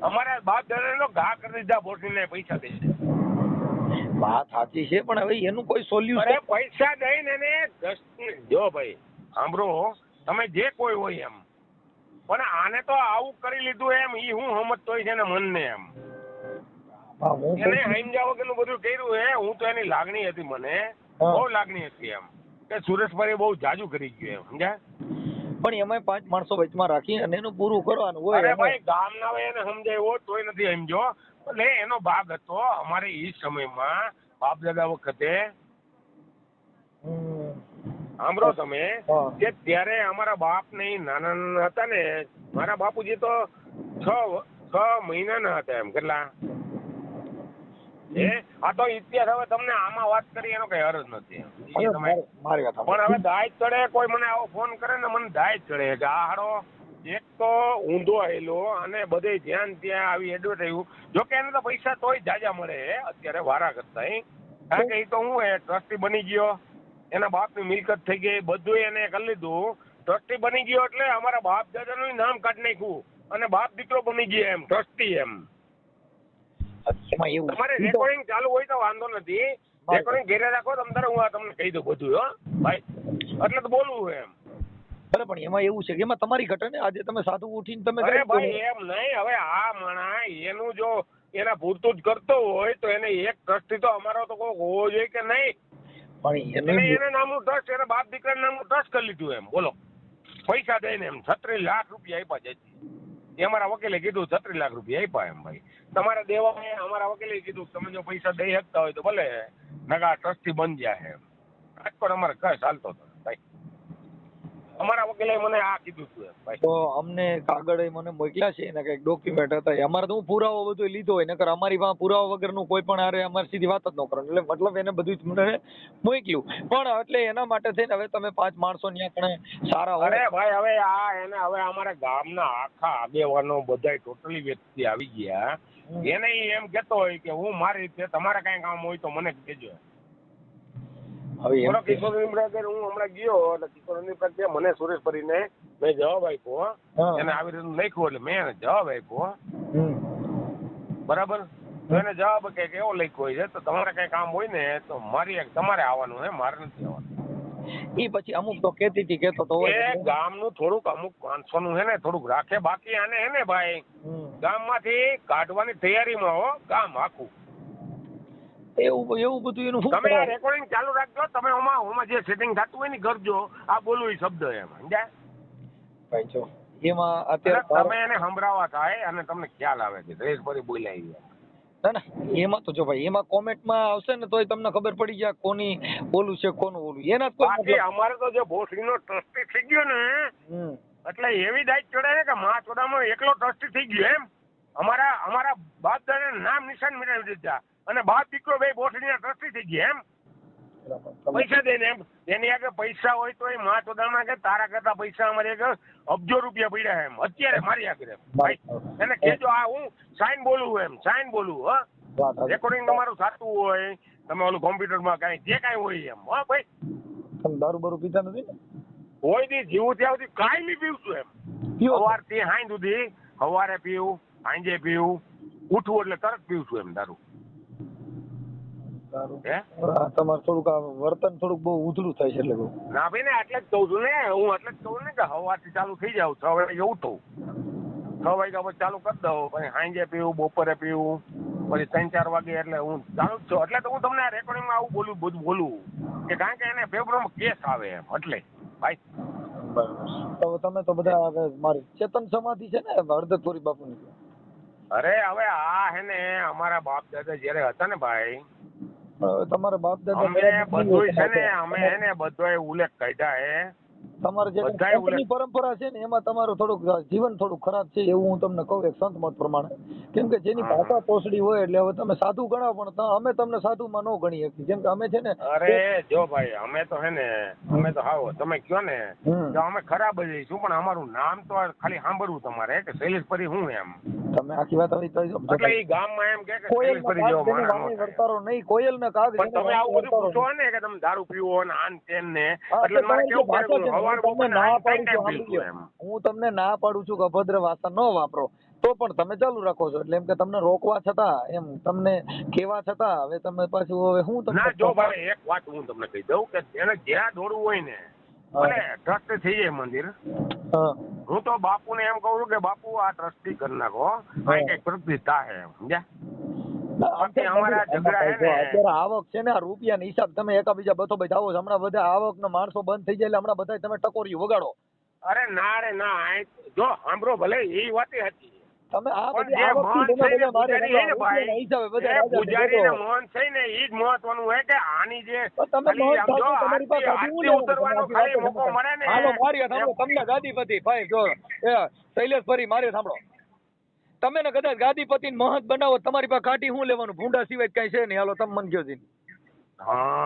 અમારા બાપ દાદાનો ઘા કરી દીધા બોટીને પૈસા દે વાત સાચી છે પણ હવે એનું કોઈ સોલ્યુશન અરે પૈસા દઈને એને જો ભાઈ સાંભળો તમે જે કોઈ હોય એમ પણ આને તો આવું કરી લીધું એમ ઈ હું સમજતો હોય છે ને મનને એમ એને સમજાવ વગરનું બધું કર્યું હે હું તો એની લાગણી હતી મને બહુ લાગણી હતી એમ કે સુરેશભાઈ બહુ જાજુ કરી ગયું એમ સમજ્યા પણ એમાં 5 માણસો વચમાં રાખી અને એનું પૂરું કરવાનું હોય અરે ભાઈ ગામના હોય એને સમજાયો તોય નથી સમજો એટલે એનો ભાગ હતો અમારે ઈ સમયમાં બાપ દાદા વખતે સાંભળો તમે કે ત્યારે અમારા બાપ ને નાના નાના હતા ને મારા બાપુજી તો 6 મહિનાના હતા એમ કેટલા આ તો ઇતિહાસ હવે તમને આમાં વાત કરી એનો કઈ અર્થ નથી પણ હવે દાય ચડે કોઈ મને આવો ફોન કરે ને મને દાય ચડે કે આ હાડો એક તો ઊંધો આવેલો અને બધે જ્યાં ત્યાં આવી એડવર્ટાઈઝ જોકે એને તો પૈસા તોય જાજા મળે અત્યારે વારા કરતા કારણ કે એ તો હું ટ્રસ્ટી બની ગયો એના બાપની મિલકત થઈ ગઈ બધું એને કરી લીધું ટ્રસ્ટી બની ગયો એટલે અમારા બાપ દાદાનું નામ કાઢી નાખ્યું અને બાપ દીકરો બની ગયો એમ ટ્રસ્ટી એમ તમારે રેકોર્ડિંગ ચાલુ હોય તો વાંધો નથી રેકોર્ડિંગ ઘેરે રાખો તમ હું તમને કહી દઉં બધું હો ભાઈ એટલે તો બોલવું એમ અરે પણ એમાં એવું છે કે એમાં તમારી ઘટે ને આજે તમે સાધુ ઉઠીને તમે અરે ભાઈ એમ નહીં હવે આ માણા એનું જો એના પૂરતું જ કરતો હોય તો એને એક ટ્રસ્ટી તો અમારો તો કોઈ હોવો જોઈએ કે નહીં પણ એના નામનું ટ્રસ્ટ એના બાપ દીકરાના નામનું ટ્રસ્ટ કરી લીધું એમ બોલો પૈસા દઈને એમ 36 લાખ રૂપિયા આપ્યા છે અમારા વકીલે કીધું 36 લાખ રૂપિયા આપ્યા એમ ભાઈ તમારે દેવા અમારા વકીલે કીધું તમે જો પૈસા દઈ શકતા હોય તો ભલે નગા ટ્રસ્ટી બની જાય એમ રાજકોટ અમારે કઈ ચાલતો હતો ભાઈ અમારા વકીલે મને આ કીધું હતું એમ ભાઈ તો અમને કાગળ મને મોકલ્યા છે એના કઈક ડોક્યુમેન્ટ હતા અમારે તો હું પુરાવો બધું લીધો હોય નકર અમારી પાસે પુરાવા વગરનું કોઈ પણ આરે અમારી સીધી વાત જ ન કરો એટલે મતલબ એને બધું જ મને મોકલ્યું પણ એટલે એના માટે થઈને હવે તમે 5 માણસો ત્યાં કણે સારા હોય અરે ભાઈ હવે આ એને હવે અમારા ગામના આખા આગેવાનો બધા ટોટલી વ્યક્તિ આવી ગયા એને એમ કેતો હોય કે હું મારી રીતે તમારે કઈ કામ હોય તો મને કહેજો કિશોર હું હમણાં ગયો એટલે કિશોર મને સુરેશ ભરીને મેં જવાબ આપ્યો એને આવી રીતે લખ્યું એટલે મેં એને જવાબ આપ્યો બરાબર તો એને જવાબ કે એવો લખ્યો હોય છે તો તમારે કઈ કામ હોય ને તો તમારે આવવાનું હે મારે નથી આવવાનું એ પછી અમુક તો કેતી હતી કેતો તો ગામનું થોડુંક અમુક માણસોનું હે ને થોડુંક રાખે બાકી આને હે ને ભાઈ ગામમાંથી કાઢવાની તૈયારીમાં હો ગામ આખું એવું બધું એનું તમે આ રેકોર્ડિંગ ચાલુ રાખજો તમે ઓમાં જે સેટિંગ થતું હોય ને કરજો આ બોલું શબ્દ એમ સમજ્યા ભાઈ જો એમાં અત્યારે તમે એને સંભળાવા થાય અને તમને ખ્યાલ આવે કે રેસ ભરી બોલાવી ના ના એમાં તો જો ભાઈ એમાં કોમેન્ટમાં આવશે ને તોય તમને ખબર પડી જાય કોની બોલું છે કોનું બોલું એના બાકી અમારે તો જે ભોસડીનો ટ્રસ્ટી થઈ ગયો ને એટલે એવી દાઈ ચડે ને કે મા ચોદામાં એકલો ટ્રસ્ટી થઈ ગયો એમ અમારા બાપ દાદાના નામ નિશાન મિટાવી દીધા અને બાપ દીકરો બે ભોસડીના ટ્રસ્ટી થઈ ગયા એમ પૈસા દઈને એમ એની આગળ પૈસા હોય તો એ મા ચોદામાં કે તારા કરતા પૈસા અમારી આગળ અબજો રૂપિયા પડ્યા એમ અત્યારે મારી આગળ એમ ભાઈ એને કહેજો આ હું સાઈન બોલું એમ સાઈન બોલું હા રેકોર્ડિંગ તમારું થતું હોય તમે ઓલું કોમ્પ્યુટરમાં કાંઈ જે કાંઈ હોય એમ હા ભાઈ તમે દારૂ બારૂ પીતા નથી હોય દી જીવું ત્યાં સુધી કાંઈ નહીં પીવું છું એમ સવારથી હાઈ સુધી સવારે પીવું સાંજે પીવું ઉઠવું એટલે તરત પીવું છું એમ દારૂ તમારે થોડુંક વર્તન થોડુંક બહુ ઉધળું થાય છે એટલે ના ભાઈ ને એટલે જ કહું છું ને હું એટલે જ કહું ને કે સવારથી ચાલુ થઈ જાવ 6 વાગે ઉઠું 6 વાગ્યા પછી ચાલુ કરી દઉં પછી સાંજે પીવું બપોરે પીવું પછી 3-4 વાગે એટલે હું ચાલુ જ છું એટલે તો હું તમને આ રેકોર્ડિંગમાં આવું બોલું બધું બોલું કે કારણ કે એને ફેબ્રુઆરીમાં કેસ આવે એમ એટલે ભાઈ બરાબર તમે તો બધા મારી ચેતન સમાધિ છે ને હળદરપુરી બાપુની અરે હવે આ હે ને અમારા બાપ દાદા જયારે હતા ને ભાઈ તમારા બાપ દાદા અમે બધું છે ને અમે એને બધો ઉલ્લેખ કાઢ્યા હે તમારે જે પરંપરા છે ને એમાં તમારું થોડુંક જીવન થોડું ખરાબ છે એવું હું તમને કહું એક સંત મત પ્રમાણે કેમ કે જેની ભાષા પોસડી હોય એટલે હવે તમે સાધુ ગણાવો પણ અમે તમને સાધુમાં ન ગણી શકીએ કેમ કે અમે છે ને અરે જો ભાઈ અમે તો હે ને અમે તો હાવ તમે કયો ને તો અમે ખરાબ જ છું પણ અમારું નામ તો ખાલી સાંભળવું તમારે કે શૈલેષ પરી હું એમ તમે આખી વાત આવી તો એટલે ઈ ગામમાં એમ કે કોયલ ફરી જેવો માણસ ન થાય. વર્તારો નહીં, કોયલ ને કાગ પણ તમે આવું બધું પૂછો ને કે તમે દારૂ પીવો ને આન તેન ને, એટલે મારે કેવું પડે હવાર તમને ના પાડું છું, ટાઈમ પીવું એમ. હું તમને ના પાડું છું કે અભદ્ર ભાષા ન વાપરો, તો પણ તમે ચાલુ રાખો છો, એટલે એમ કે તમને રોકવા છતાં, એમ તમને કેવા છતાં હવે તમે પાછું હવે હું તમને ના જો ભાઈ એક વાત હું તમને કહી દઉં કે એને જ્યાં દોડવું હોય ને ભલે ટ્રસ્ટ થઈ જાય મંદિર, હા હું તો બાપુને એમ કહું છું કે બાપુ આ ટ્રસ્ટી કરી નાખો, કઈ કઈક પ્રતિષ્ઠા છે સમજ્યા. બાકી અમારા ઝઘડા છે ને અત્યારે આવક છે ને, આ રૂપિયાના હિસાબ તમે એકાબીજા બથો બધાવો છો, હમણાં બધા આવકના માણસો બંધ થઈ જાય એટલે હમણાં બધા તમે ટકોરી વગાડો. અરે ના રે ના, જો સાંભળો ભલે એ વાત હતી, તમે આ પણ બધી જે આવક મહંત થી છે ને તમે બધા પૂજારી છે ને રૂપિયાના ભાઈ, હિસાબે બધા એ રાજા પૂજારી ને બેઠો. મહંત છે ને ઈ જ મહત્વનું હોય કે આની જે તમે ખાલી આમ જો તમારી પાસે આરતી હું લેવાનું? ઉતરવાનો તમે ખાલી આખી મોકો વાત મળે ને. હાલો મારી સાંભળો, તમને ગાદીપતિ ભાઈ જો શૈલેષ ફરી મારે સાંભળો, તમે ને કદાચ ગાદીપતિ મહંત બનાવો, તમારી પાસે કાઢી હું લેવાનું? ભૂંડા સિવાય કઈ છે નહીં. હાલો તમે મન કયો જી,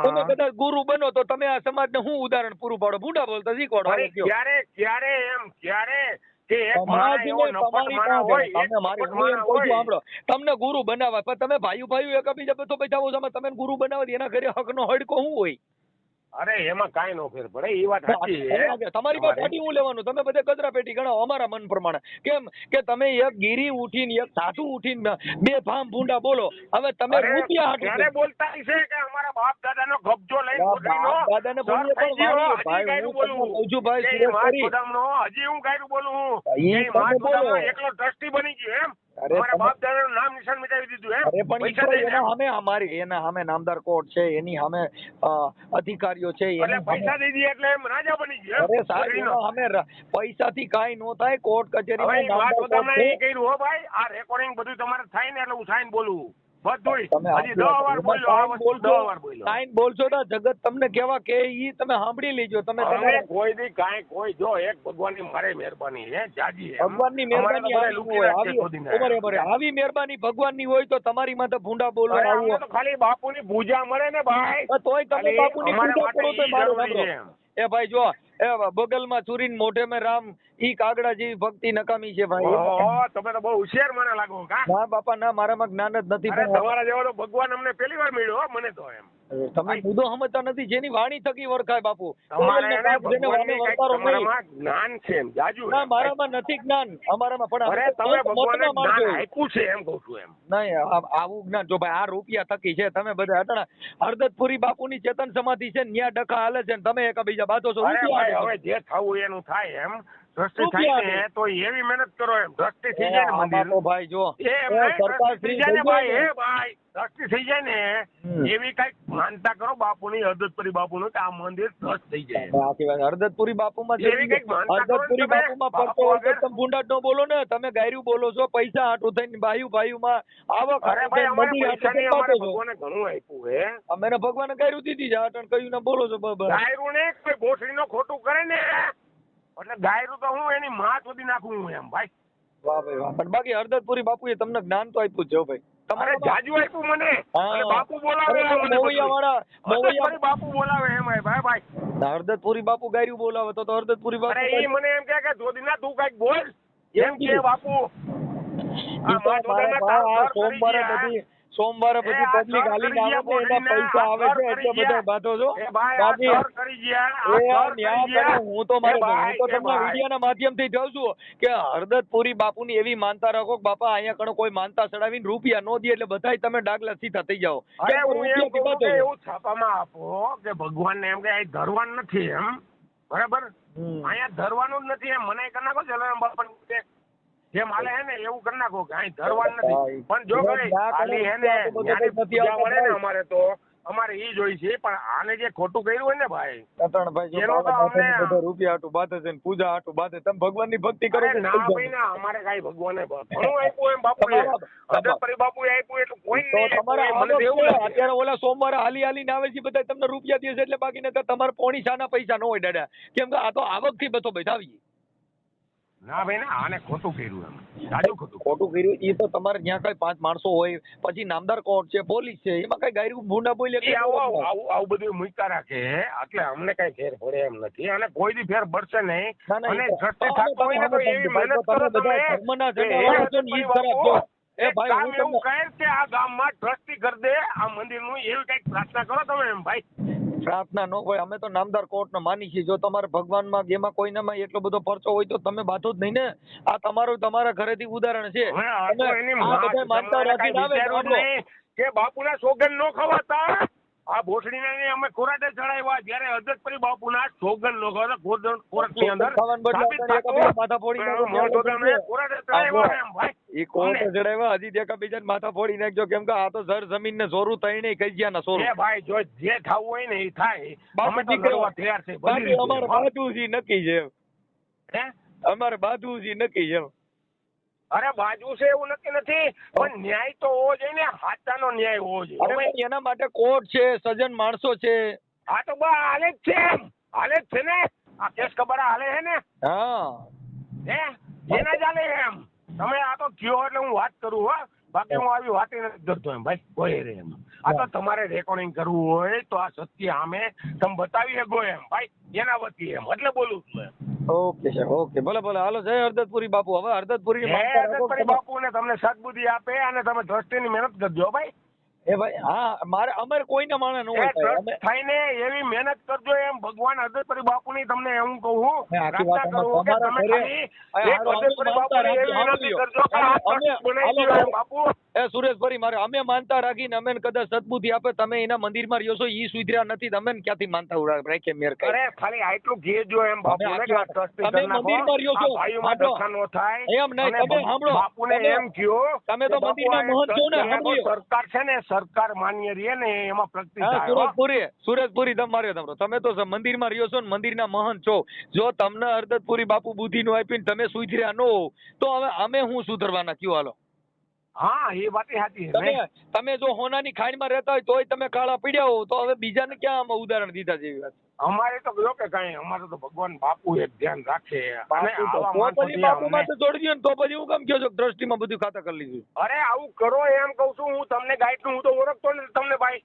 તમે હા કદાચ ગુરુ બનો તો તમે આ સમાજને હું ઉદાહરણ પૂરું પાડો? ભૂંડા બોલતા શીખવાડો. હાલો કયો. ક્યારે કે એક માણસ એવો નફટ માણસ હોય, એક નફટ માણસ હોય. સાંભળો, તમને ગુરુ બનાવવા પણ તમે ભાઈ એકબીજા બધો બેઠાવો છો, તમે ગુરુ બનાવવા એના ઘરે હકનો હડકો શું હોય? અરે એમાં કાંઈ નો ફેર પડે, એ વાત સાચી છે. તમારી પાસે કાઢી હું લેવાનું? તમે બધે કચરા પેટી ગણાવો અમારા મન પ્રમાણે. કેમ કે તમે એક ગીરી ઉઠીને, એક સાધુ ઉઠીને બે ફામ ભૂંડા બોલો. હવે તમે રૂપિયા હાટું ક્યારે બોલતા છે કે અમારા બાપ દાદાનો કબજો લઈને ગોદડીનો દાદાને બોલીએ પણ ભાઈ હું તમને કહું છું ભાઈ, હજી હું ગાયરું બોલું ઈ તમે બોલો. એકલો ટ્રસ્ટી બની ગયો એમ, અરે અમારા બાપ દાદાનું નામ નિશાન મિટાવી દીધું એમ. અરે પણ પૈસા ઈ દઈને એના સામે અમારી એના સામે નામદાર કોર્ટ છે, એની સામે અધિકારીઓ છે, એટલે એની પૈસા સામે દઈ દઈએ એટલે એમ રાજા બની ગયો અરે એમ. સાહેબ એના સામે પૈસાથી કાંઈ નો થાય. કોર્ટ હવે કચેરીમાં ઈ વાત નામદાર કોર્ટ તમે છે. એ કર્યું હો ભાઈ, આ રેકોર્ડિંગ બધું તમારે થાય ને એટલે હું સાઈન બોલું બધું. તમે હજી 10 વાર બોલ્યો આ વસ્તુ, 10 વાર બોલ્યો. સાઈન બોલશો તો જગત તમને કેવા કે ઈ તમે સાંભળી લેજો. તમે અમે તમારા કોઈ દી કાંઈ કોઈ જો એક ભગવાનની મારે મહેરબાની છે જાજી એમ. ભગવાનની અમારે મહેરબાની તો બધા આવી લૂંટી હોય, નાખશે આવી શોધીને. બરાબર, આવી મહેરબાની ભગવાનની હોય તો તમારી માથે ભૂંડા બોલવા અરે આવું અમને તો ખાલી બાપુની પૂજા મળે ને ભાઈ, તોય તમે ખાલી બાપુની અમારા પૂજા કરો માટે તો ઈ મારું જરૂરી સાંભળો. છે એમ. એ ભાઈ જો એ બગલમાં છુરીને મોઢે મેં રામ, ઈ કાગડા જેવી ભક્તિ નકામી છે ભાઈ. ઓહો, તમે તો બહુ હોશિયાર મને લાગો કા. ના બાપા ના, મારામાં જ્ઞાન જ નથી. અરે પણ તમારા જેવો તો ભગવાન અમને પહેલી વાર મળ્યો હો, મને તો એમ. તમે મુદ્દો સમજતા નથી, જેની વાણી થકી વરખાય બાપુ. તમારે જેને એને જેને વાણી ભગવાનની કંઈક વરતારો નહીં. તમારામાં જ્ઞાન છે એમ જાજુ ના એમ. મારામાં નથી જ્ઞાન, અમારામાં પણ અરે અમે તમે તો ભગવાને મતમાં માણસો. જ્ઞાન આપ્યું છે એમ કહું છું એમ. નહીં આવું જ્ઞાન જો ભાઈ આ રૂપિયા થકી છે. તમે બધા અટણા હરદતપુરી બાપુની ચેતન સમાધિ છે, ન્યા ડખા હાલે છે ને તમે એકબીજા બાતો છો. અરે રૂપિયા ભાઈ હાટુ. હવે જે થવું એનું થાય એમ. દ્રષ્ટિ રૂપિયા થાય ને તો એવી મહેનત કરો એમ, દ્રષ્ટિ થઈ એ જાય ને આમાં મંદિર તો ભાઈ જો એમ એ નહીં, સરકાર દ્રષ્ટિ થઈ શ્રી જાય ને થઈ ભાઈ, જાય એ ભાઈ દ્રષ્ટિ થઈ જાય ને એવી કઈક માનતા કરો બાપુની, હરદતપુરી બાપુનું કે આ મંદિર દ્રષ્ટ થઈ જાય. સાચી વાત. હરદતપુરી બાપુમાં જે એવી કંઈક માનતા કરો ને હરદતપુરી તમે, બાપુમાં બાપુ પડતો હોય તો વગર. તમે ભૂંડા જ ન બોલો ને. તમે ગાયરું બોલો છો, પૈસા હાટું થઈને બાયુમાં આવક અરે હાટું ભાઈ થઈને અમારે મંદિર હાટું પૈસાની થઈને અમારે બાતો છો. ભગવાને ઘણું આપ્યું હે. અમે ને ભગવાને ગાયરું દીધી છે, આટણ કહ્યું ને બોલો છો બરાબર. ગાયરું ને કોઈ ભોસડીનો ખોટું કરે ને એટલે ગાયરું તો હું એની માં શોધી નાખું હું એમ ભાઈ. વાહ ભાઈ વાહ. પણ બાકી હરદતપુરી બાપુએ તમને જ્ઞાન તો આપ્યું જ છે હો ભાઈ. અરે જાજુ આપ્યું મને, અને બાપુ બોલાવે અરે મને મોવૈયા વાળા હરદતપુરી બાપુ બોલાવે એમ ભાઈ ભાઈ. હરદતપુરી બાપુ ગાયરું બોલાવે તો હરદતપુરી બાપુ અરે ઈ મને એમ કે જોધીના તું કઈક બોલ એમ કે બાપુ. ઈ તો મારા ભાઈ આ સોમવારે બધી સોમવારે બધી પબ્લિક હાલીને આવે ને એના પૈસા આવે છે એટલે બધા બાતો છો. બાકી હું તો તમને વિડિયાના માધ્યમથી કહું છું કે હરદતપુરી બાપુની એવી માનતા રાખો કે બાપા અહીંયા કણો કોઈ માનતા ચડાવીને રૂપિયા નો દે એટલે બધાય તમે ડાગલા સીધા થઈ જાઓ. અરે હું એમ કહું કે એવું છાપામાં આપો કે ભગવાનને એમ કે અહીં ધરવાનું નથી એમ, બરાબર અહીંયા ધરવાનું જ નથી એમ મને કરી નાખો જલારામ બાપા જેમ હાલે હે ને એવું કરી નાખો કે અહીં ધરવાનું નથી. પણ જો ભાઈ ખાલી હે ને પૂજા મળે ને અમારે તો અમારે ઈ જોઈ છે, પણ આને જે ખોટું કર્યું હોય ને ભાઈ એનો તો અમને રૂપિયા હાટું બાતે છે પૂજા હાટું બાતે. તમે ભગવાનની ભક્તિ કરો છો. ના ભાઈ ના, અમારે કઈ ભગવાને ઘણું આપ્યું એમ બાપુએ, હરદતપુરી બાપુએ આપ્યું એટલું કોઈ તો નહીં તમારે આપ્યું, મને એવું લાગે. અત્યારે ઓલા સોમવારે હાલીને આવે છે બધા તમને રૂપિયા દે છે એટલે બાકી નકર તમારે પોણી શાના પૈસા ન હોય દાદા. કેમ કે આ તો આવક થી બધો બધા આવી. ના ભાઈ ના, આને ખોટું કર્યું એમ, સાચું ખોટું કર્યું એ તો તમારે ત્યાં કઈ 5 માણસો હોય, પછી નામદાર કોર્ટ છે, પોલીસ છે, એમાં કઈ ગાયરું ભૂંડા બોલે આવું બધું મૂક્યા રાખે એટલે અમને કઈ ફેર પડે એમ નથી, અને કોઈ દી ફેર પડશે નહીં. અને ટ્રસ્ટી થતો હોય ને તો એવી મહેનત કરો તમે એ ભાઈ કામ એવું કહે કે આ ગામમાં ટ્રસ્ટી કરી દે આ મંદિરનું, એવી કઈક પ્રાર્થના કરો તમે એમ ભાઈ. પ્રાર્થના નો હોય, અમે તો નામદાર કોર્ટ નો માની છીએ. જો તમારે ભગવાનમાં એમાં કોઈનામાં એટલો બધો પરચો હોય તો તમે બાંધો જ નહીં ને. આ તમારું તમારા ઘરેથી ઉદાહરણ છે. માનતા રાખીને આવે કે બાપુના સોગન નો ખવાતા, આ ભોસડીને અમે કોરાટે ચડાવ્યા જ્યારે અજતપરી બાપુના સોગન નો ખવાતા કોર્ટની અંદર માથા ફોડી કોરાટે ચડાવ્યા એમ ભાઈ. એ કોર્ટે ચડાવ્યા હજી દેખા બીજા માથા ફોડી નાખજો, કેમ કે આ તો જર જમીન ને સોરું તઈને કઈ ગયા ના સોરું. ભાઈ જો જે થવું હોય ને એ થાય, અમે તો કરવા તૈયાર છે. અમારે બાજુજી નક્કી છે, અમારે બાજુજી નક્કી છે. અરે બાજુ છે એવું નક્કી નથી, પણ ન્યાય તો હોવો જોઈએ ને, હાચાનો ન્યાય હોવો જોઈએ. એના માટે કોર્ટ છે, સજ્જન માણસો છે. આ તો બા હાલે જ છે એમ, હાલે જ છે ને, આ કેસ ખબર હાલે છે ને. હા હે જેના ચાલે એમ, તમે આ તો કયો એટલે હું વાત કરું હો, બાકી હું આવી વાત નથી કરતો એમ ભાઈ કોઈ રે એમ. આ તો તમારે રેકોર્ડિંગ કરવું હોય તો આ સત્ય સામે તમે બતાવી શકો એમ ભાઈ, એના વતી એમ એટલે બોલું છું એમ. ઓકે સર, ઓકે, ભલે ભલે, હાલો જય હરદતપુરી બાપુ. હવે હરદતપુરી બાપુ ને તમને સદબુદ્ધિ આપે અને તમે ટ્રસ્ટીની મહેનત કરજો ભાઈ. એ ભાઈ હા, મારે અમારે કોઈના માણે ન હોય, થઈને એવી મહેનત કરજો એમ ભગવાન હરદતપુરી બાપુની તમને એમ કહું પ્રાર્થના કરું કે તમે ખાલી હરદતપરી બાપુની એવી વિનંતી કરજો કે આ ટ્રસ્ટ બનાવી દો બાપુ. એ સુરેશભાઈ, મારે અમે માનતા રાખીને અમે કદાચ સદબુદ્ધિ આપે, તમે એના મંદિરમાં રહ્યો છો ઈ સુધર્યા નથી, તમે ક્યાંથી માનતા રાખે મેર કરે. અરે ખાલી આટલું કહેજો એમ બાપુ ને કે ટ્રસ્ટી તમે મંદિરમાં રહ્યો છો, ભાઈઓમાં ધક્કા નો થાય એમ નહીં. તમે સાંભળો, બાપુને એમ કહો તમે તો મંદિરના મહંત છો ને, સરકાર છે ને, સરકાર માન્ય રહે ને એમાં પ્રગતિ થાય. સુરેશપુરી તમે તો મંદિરમાં રહ્યો છો ને, મંદિરના મહંત છો. જો તમને હરદતપુરી બાપુ બુદ્ધિ નું આપીને તમે સુધર્યા ન હો તો હવે અમે શું સુધરવાના કયો? હાલો. હા એ વાત સાચી. તમે જો હોનાની ખાઈમાં રહેતા હોય તોય તમે કાળા પીડ્યા હો, તો હવે બીજાને ક્યાં આમાં ઉદાહરણ દીધા જેવી વાત? અમારે તો જો કે કઈ, અમારે તો ભગવાન બાપુ એક ધ્યાન રાખે. બાપુમાં તો જોડી દો ને, તો પછી હું કેમ કહો છો દ્રષ્ટિમાં બધું ખાતા કરી લીધું? અરે આવું કરો એમ કઉ છું હું તમને, ગાઈડ નું હું તો ઓળખતો નથી તમને ભાઈ.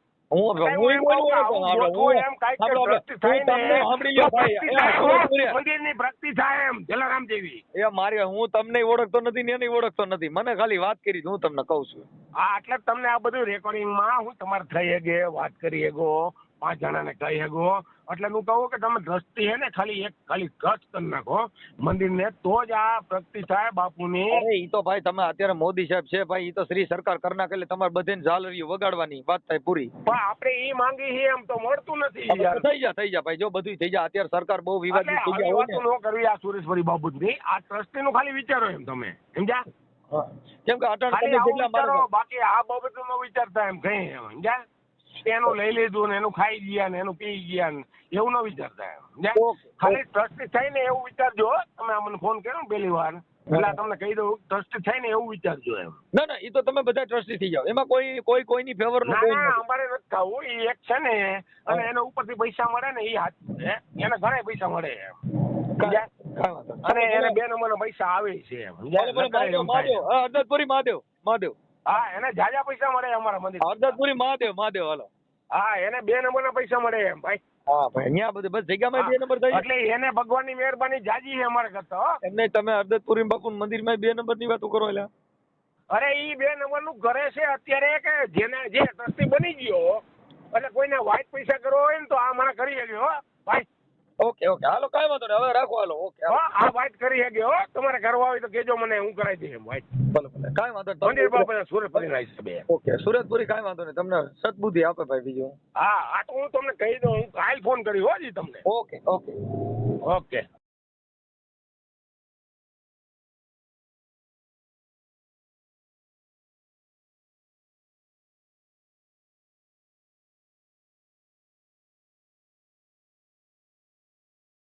મંદિરની ભક્તિ થાય એમ જલારામ જેવી. એ મારી, હું તમને ઓળખતો નથી ને એને ઓળખતો નથી, મને ખાલી વાત કરી હું તમને કઉ છું. હા એટલે તમને આ બધું રેકોર્ડિંગમાં હું તમારે થઈ હેગે વાત કરી હેગો, 5 જણાને કહી હેગો, એટલે હું કહું કે તમે દ્રષ્ટિ હે ને ખાલી ટ્રસ્ટ કરી નાખો મંદિરને, તો જ આ પ્રગતિ થાય બાપુની. અરે ઈ તો ભાઈ તમે અત્યારે મોદી સાહેબ છે ભાઈ, ઈ તો શ્રી સરકાર કરી નાખે એટલે તમારે બધાને ઝાલરીઓ વગાડવાની વાત થાય પૂરી. પણ આપણે ઈ માંગી છે એમ તો મળતું નથી. થઈ જા ભાઈ, જો બધું થઈ જાય. અત્યારે સરકાર બહુ વિવાદિત થઈ જાય. વાતો ન કરવી આ સુરેશભાઈ બાબુની, આ ટ્રસ્ટી નું ખાલી વિચારો એમ તમે સમજ્યા? કેમ કે અટણ બાકી આ બાબતનો વિચારતા એમ કઈ એમ સમજ્યા? એનું લઈ લીધું ને એનું ખાઈ ગયા ને એનું પી ગયા ને એવું ન વિચારતા એમ. ખાલી ટ્રસ્ટી થઈને એવું વિચારજો. તમે મને ફોન કર્યો ને પહેલી વાર એટલે તમને કહી દઉં, ટ્રસ્ટી થઈને એવું વિચારજો એમ. ના એ તો તમે બધા ટ્રસ્ટી થઈ જાવ, એમાં કોઈની ફેવર નો અમારે નથી થવું. એ એક છે ને, અને એના ઉપરથી પૈસા મળે ને, એ હાથ એને ઘણા પૈસા મળે એમ, અને એને 2 નંબરના પૈસા આવે છે એમ. હરદતપુરી મહાદેવ હા, એને જાજા પૈસા મળે અમારા મંદિર. હરદતપુરી મહાદેવ હાલો. હા, એને 2 નંબરના પૈસા મળે એમ ભાઈ. હા ભાઈ, અહીંયા બધું બસ જગ્યામાં 2 નંબર થઈ, એટલે એને ભગવાનની મહેરબાની જાજી છે અમારે કરતા. એમને તમે હરદતપુરી બાપુ મંદિરમાં 2 નંબરની વાતો કરો એટલે? અરે ઈ 2 નંબરનું કરે છે અત્યારે કે જે ટ્રસ્ટી બની ગયો એટલે કોઈને વાઇટ પૈસા કરવો હોય ને તો આ મને કરી ગયો ભાઈ. ઓકે હાલો, કાંઈ વાંધો નહીં, હવે રાખો હાલો. ઓકે આ વાઇટ કરી ગયો, તમારે કરવા હોય તો કેજો મને, હું કરાવી દઈશ એમ વાઇટ. ભલે કાંઈ વાંધો નહીં. મંદિર બાપા સુરતપુરી હિસાબે. ઓકે સુરતપુરી, કાંઈ વાંધો નહીં, તમને સદબુદ્ધિ આપે ભાઈ બીજું. હા આ તો હું તમને કહી દઉં, હું કાલ ફોન કરી હોજી તમને. ઓકે.